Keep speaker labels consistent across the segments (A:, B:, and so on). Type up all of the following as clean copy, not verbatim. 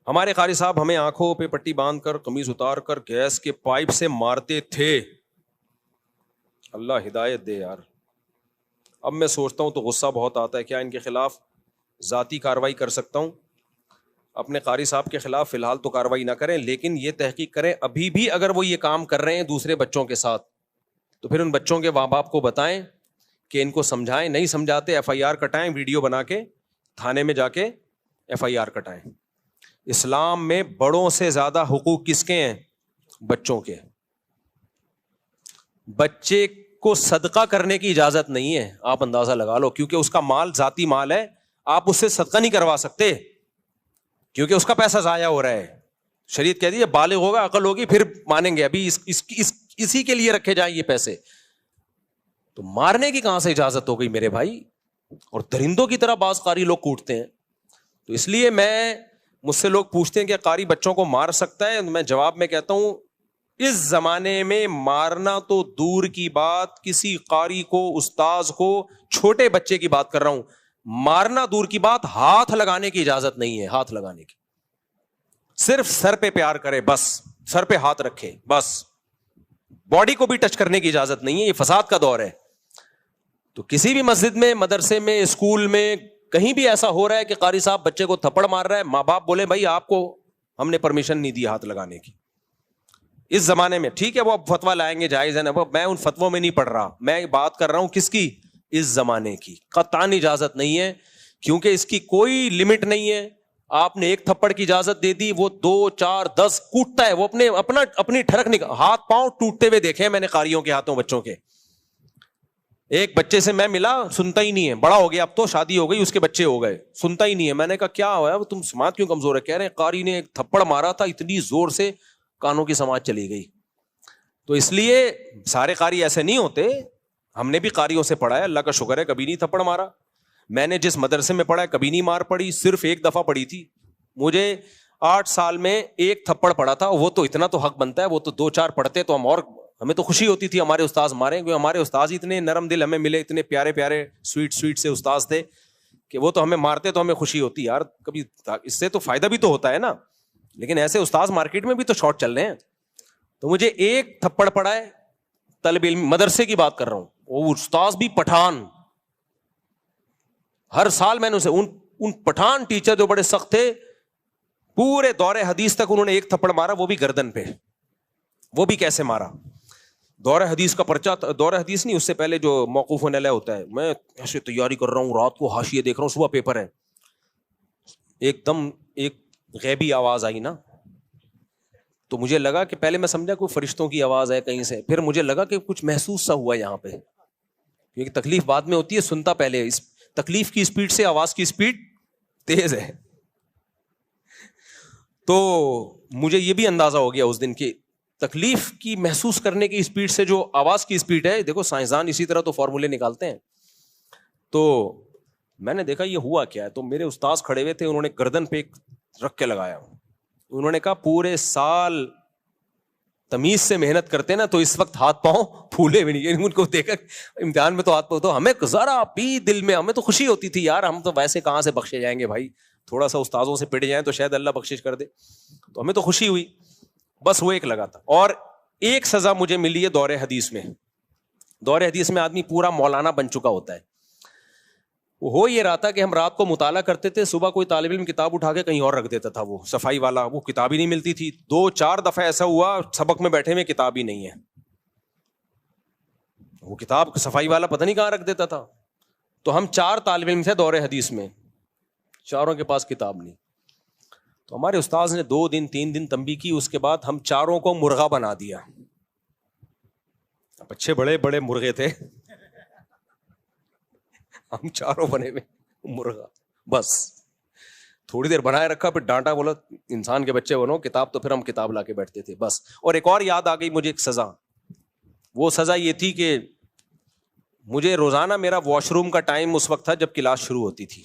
A: ہمارے قاری صاحب ہمیں آنکھوں پہ پٹی باندھ کر قمیض اتار کر گیس کے پائپ سے مارتے تھے. اللہ ہدایت دے یار. اب میں سوچتا ہوں تو غصہ بہت آتا ہے, کیا ان کے خلاف ذاتی کارروائی کر سکتا ہوں؟ اپنے قاری صاحب کے خلاف فی الحال تو کارروائی نہ کریں, لیکن یہ تحقیق کریں ابھی بھی اگر وہ یہ کام کر رہے ہیں دوسرے بچوں کے ساتھ تو پھر ان بچوں کے ماں باپ کو بتائیں کہ ان کو سمجھائیں. نہیں سمجھاتے ایف آئی آر کٹائیں, ویڈیو بنا کے تھانے میں جا کے ایف آئی آر کٹائیں. اسلام میں بڑوں سے زیادہ حقوق کس کے ہیں؟ بچوں کے. بچے کو صدقہ کرنے کی اجازت نہیں ہے, آپ اندازہ لگا لو, کیونکہ اس کا مال ذاتی مال ہے, آپ اس سے صدقہ نہیں کروا سکتے کیونکہ اس کا پیسہ ضائع ہو رہا ہے. شریعت کہہ دی بالغ ہوگا, عقل ہوگی, پھر مانیں گے, ابھی اسی کے لیے رکھے جائیں یہ پیسے. تو مارنے کی کہاں سے اجازت ہو گئی میرے بھائی؟ اور درندوں کی طرح بعض قاری لوگ کوٹتے ہیں. تو اس لیے مجھ سے لوگ پوچھتے ہیں کہ قاری بچوں کو مار سکتا ہے؟ میں جواب میں کہتا ہوں اس زمانے میں مارنا تو دور کی بات, کسی قاری کو, استاذ کو, چھوٹے بچے کی بات کر رہا ہوں, مارنا دور کی بات, ہاتھ لگانے کی اجازت نہیں ہے. ہاتھ لگانے کی صرف سر پہ پیار کرے بس, سر پہ ہاتھ رکھے بس, باڈی کو بھی ٹچ کرنے کی اجازت نہیں ہے. یہ فساد کا دور ہے. تو کسی بھی مسجد میں, مدرسے میں, اسکول میں, کہیں بھی ایسا ہو رہا ہے کہ قاری صاحب بچے کو تھپڑ مار رہا ہے, ماں باپ بولے بھائی آپ کو ہم نے پرمیشن نہیں دی ہاتھ لگانے کی. اس زمانے میں ٹھیک ہے وہ اب فتویٰ لائیں گے, جائز ہے نا, میں ان فتووں میں نہیں پڑھ رہا, میں بات کر رہا ہوں کس کی؟ اس زمانے کی. قطعاً اجازت نہیں ہے کیونکہ اس کی کوئی لمٹ نہیں ہے. آپ نے ایک تھپڑ کی اجازت دے دی, وہ 2 4 10 کوٹتا ہے, وہ اپنی ٹھڑک ہاتھ پاؤں ٹوٹتے ہوئے دیکھے میں نے قاریوں کے ہاتھوں بچوں کے. ایک بچے سے میں ملا, سنتا ہی نہیں ہے, بڑا ہو گیا اب تو, شادی ہو گئی, اس کے بچے ہو گئے, سنتا ہی نہیں ہے. میں نے کہا کیا ہوا ہے, تم سماعت کیوں کمزور ہے؟ کہہ رہے ہیں قاری نے ایک تھپڑ مارا تھا اتنی زور سے کانوں کی سماعت چلی گئی. تو اس لیے سارے قاری ایسے نہیں ہوتے, ہم نے بھی قاریوں سے پڑھا ہے, اللہ کا شکر ہے کبھی نہیں تھپڑ مارا. میں نے جس مدرسے میں پڑھا ہے کبھی نہیں مار پڑی, صرف ایک دفعہ پڑی تھی. مجھے 8 سال میں ایک تھپڑ پڑا تھا, وہ تو اتنا تو حق بنتا ہے, وہ تو 2 4 پڑھتے تو ہمیں تو خوشی ہوتی تھی ہمارے استاذ مارے, کیونکہ ہمارے استاذ اتنے نرم دل ہمیں ملے, اتنے پیارے پیارے سویٹ سے استاذ تھے کہ وہ تو ہمیں مارتے تو ہمیں خوشی ہوتی یار, کبھی اس سے تو فائدہ بھی تو ہوتا ہے نا. لیکن ایسے استاذ مارکیٹ میں بھی تو شارٹ چل رہے ہیں. تو مجھے ایک تھپڑ پڑا ہے, طالب علم مدرسے کی بات کر رہا ہوں, وہ استاذ بھی پٹھان. ہر سال میں نے اسے ان پٹھان ٹیچر جو بڑے سخت تھے, پورے دور حدیث تک انہوں نے ایک تھپڑ مارا, وہ بھی گردن پہ. وہ بھی کیسے مارا؟ دور حدیث کا پرچہ, دور حدیث نہیں, اس سے پہلے جو موقوف علیہ ہوتا ہے, میں ایسے تیاری کر رہا ہوں, رات کو حاشیے دیکھ رہا ہوں, صبح پیپر ہے, ایک دم ایک غیبی آواز آئی نا, تو مجھے لگا کہ پہلے میں سمجھا کوئی فرشتوں کی آواز ہے کہیں سے, پھر مجھے لگا کہ کچھ محسوس سا ہوا یہاں پہ, کیونکہ تکلیف بعد میں ہوتی ہے, سنتا پہلے. اس تکلیف کی اسپیڈ سے آواز کی اسپیڈ تیز ہے. تو مجھے یہ بھی اندازہ ہو گیا اس دن کی تکلیف کی محسوس کرنے کی اسپیڈ سے جو آواز کی اسپیڈ ہے. دیکھو سائنسدان اسی طرح تو فارمولے نکالتے ہیں. تو میں نے دیکھا یہ ہوا کیا ہے, تو میرے استاذ کھڑے ہوئے تھے, انہوں نے گردن پہ رکھ کے لگایا. انہوں نے کہا پورے سال تمیز سے محنت کرتے نا تو اس وقت ہاتھ پاؤں پھولے بھی نہیں. ان کو دیکھا امتحان میں تو ہاتھ پاؤں, تو ہمیں ذرا بھی دل میں ہمیں تو خوشی ہوتی تھی یار, ہم تو ویسے کہاں سے بخشے جائیں گے بھائی, تھوڑا سا استاذوں سے پٹ جائیں تو شاید اللہ بخشش کر دے. تو ہمیں تو خوشی ہوئی, بس وہ ایک لگا تھا. اور ایک سزا مجھے ملی ہے دور حدیث میں. دور حدیث میں آدمی پورا مولانا بن چکا ہوتا ہے. ہو یہ رہا تھا کہ ہم رات کو مطالعہ کرتے تھے, صبح کوئی طالب علم کتاب اٹھا کے کہیں اور رکھ دیتا تھا, وہ صفائی والا, وہ کتاب ہی نہیں ملتی تھی. 2 4 دفعہ ایسا ہوا سبق میں بیٹھے میں کتاب ہی نہیں ہے, وہ کتاب صفائی والا پتہ نہیں کہاں رکھ دیتا تھا. تو ہم 4 طالب علم تھے دور حدیث میں, چاروں کے پاس کتاب نہیں. تو ہمارے استاذ نے 2 دن 3 دن تنبیہ کی, اس کے بعد ہم چاروں کو مرغا بنا دیا. اچھے بڑے بڑے مرغے تھے, ہم چاروں بنے ہوئے مرغا. بس تھوڑی دیر بنائے رکھا, پھر ڈانٹا, بولا انسان کے بچے بنو, کتاب تو پھر ہم کتاب لا کے بیٹھتے تھے بس. اور ایک اور یاد آ گئی مجھے ایک سزا. وہ سزا یہ تھی کہ مجھے روزانہ میرا واش روم کا ٹائم اس وقت تھا جب کلاس شروع ہوتی تھی.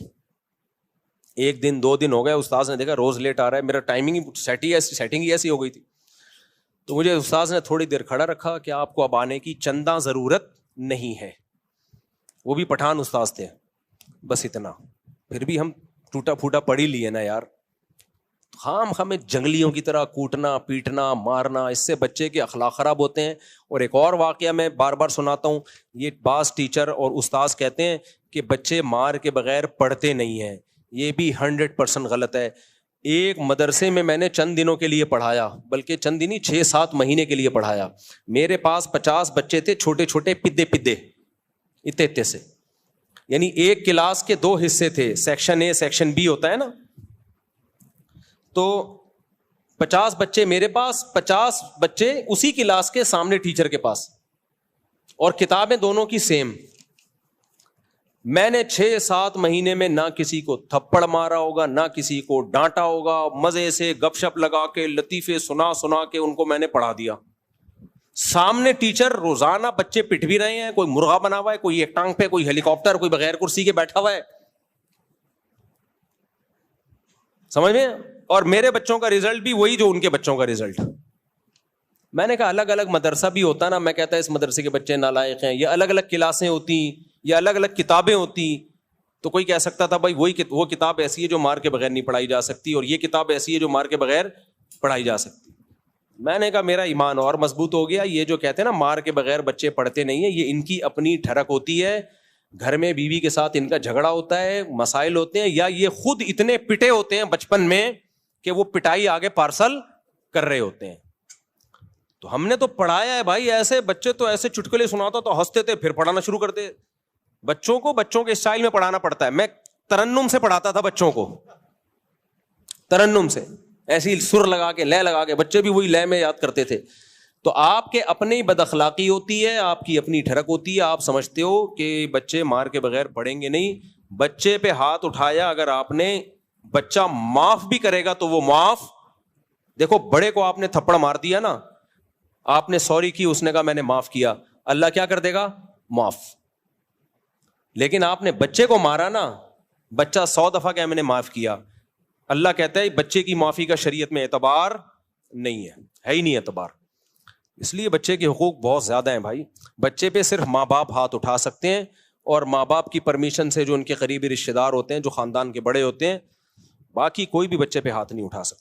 A: 1 دن 2 دن ہو گئے, استاذ نے دیکھا روز لیٹ آ رہا ہے, میرا ٹائمنگ سیٹنگ ہی ایسی ہو گئی تھی. تو مجھے استاذ نے تھوڑی دیر کھڑا رکھا کہ آپ کو اب آنے کی چندہ ضرورت نہیں ہے. وہ بھی پٹھان استاذ تھے, بس اتنا. پھر بھی ہم ٹوٹا پھوٹا پڑھ ہی لیے نا یار. خام ہمیں جنگلیوں کی طرح کوٹنا پیٹنا مارنا، اس سے بچے کے اخلاق خراب ہوتے ہیں. اور ایک اور واقعہ میں بار بار سناتا ہوں، یہ بعض ٹیچر اور استاذ کہتے ہیں کہ بچے مار کے بغیر پڑھتے نہیں ہیں، یہ بھی 100% غلط ہے. ایک مدرسے میں نے چند دنوں کے لیے پڑھایا، بلکہ چند دن ہی 6-7 مہینے کے لیے پڑھایا. میرے پاس 50 بچے تھے، چھوٹے چھوٹے پدے اتنے سے، یعنی ایک کلاس کے 2 حصے تھے، سیکشن اے سیکشن بی ہوتا ہے نا. تو 50 بچے میرے پاس، 50 بچے اسی کلاس کے سامنے ٹیچر کے پاس، اور کتابیں دونوں کی سیم. میں نے 6-7 مہینے میں نہ کسی کو تھپڑ مارا ہوگا، نہ کسی کو ڈانٹا ہوگا، مزے سے گپ شپ لگا کے لطیفے سنا کے ان کو میں نے پڑھا دیا. سامنے ٹیچر روزانہ بچے پٹ بھی رہے ہیں، کوئی مرغا بنا ہوا ہے، کوئی ایک ٹانگ پہ، کوئی ہیلی کاپٹر، کوئی بغیر کرسی کے بیٹھا ہوا ہے. سمجھ میں؟ اور میرے بچوں کا رزلٹ بھی وہی جو ان کے بچوں کا رزلٹ. میں نے کہا الگ الگ مدرسہ بھی ہوتا نا، میں کہتا ہے اس مدرسے کے بچے نالائق ہیں، یا الگ الگ کلاسیں ہوتی یا الگ الگ کتابیں ہوتی تو کوئی کہہ سکتا تھا بھائی وہ کتاب ایسی ہے جو مار کے بغیر نہیں پڑھائی جا سکتی، اور یہ کتاب ایسی ہے جو مار کے بغیر پڑھائی جا سکتی. میں نے کہا میرا ایمان اور مضبوط ہو گیا. یہ جو کہتے ہیں نا مار کے بغیر بچے پڑھتے نہیں ہیں، یہ ان کی اپنی ٹھڑک ہوتی ہے، گھر میں بیوی کے ساتھ ان کا جھگڑا ہوتا ہے، مسائل ہوتے ہیں، یا یہ خود اتنے پٹے ہوتے ہیں بچپن میں کہ وہ پٹائی آگے پارسل کر رہے ہوتے ہیں. تو ہم نے تو پڑھایا ہے بھائی ایسے، بچے تو ایسے چٹکلے سناتا تو ہنستے تھے، پھر پڑھانا شروع کرتے. بچوں کو بچوں کے اسٹائل میں پڑھانا پڑتا ہے. میں ترنم سے پڑھاتا تھا بچوں کو، ترنم سے ایسی سر لگا کے لے لگا کے، بچے بھی وہی لے میں یاد کرتے تھے. تو آپ کے اپنے ہی بد اخلاقی ہوتی ہے، آپ کی اپنی ٹھڑک ہوتی ہے. آپ سمجھتے ہو کہ بچے مار کے بغیر پڑھیں گے نہیں. بچے پہ ہاتھ اٹھایا اگر آپ نے، بچہ معاف بھی کرے گا تو وہ معاف. دیکھو بڑے کو آپ نے تھپڑ مار دیا نا، آپ نے سوری کی، اس نے کہا میں نے معاف کیا، اللہ کیا کر دے گا؟ معاف. لیکن آپ نے بچے کو مارا نا، بچہ 100 دفعہ کہ میں نے معاف کیا، اللہ کہتا ہے بچے کی معافی کا شریعت میں اعتبار نہیں ہے ہی نہیں اعتبار. اس لیے بچے کے حقوق بہت زیادہ ہیں بھائی. بچے پہ صرف ماں باپ ہاتھ اٹھا سکتے ہیں، اور ماں باپ کی پرمیشن سے جو ان کے قریبی رشتے دار ہوتے ہیں، جو خاندان کے بڑے ہوتے ہیں، باقی کوئی بھی بچے پہ ہاتھ نہیں اٹھا سکتا.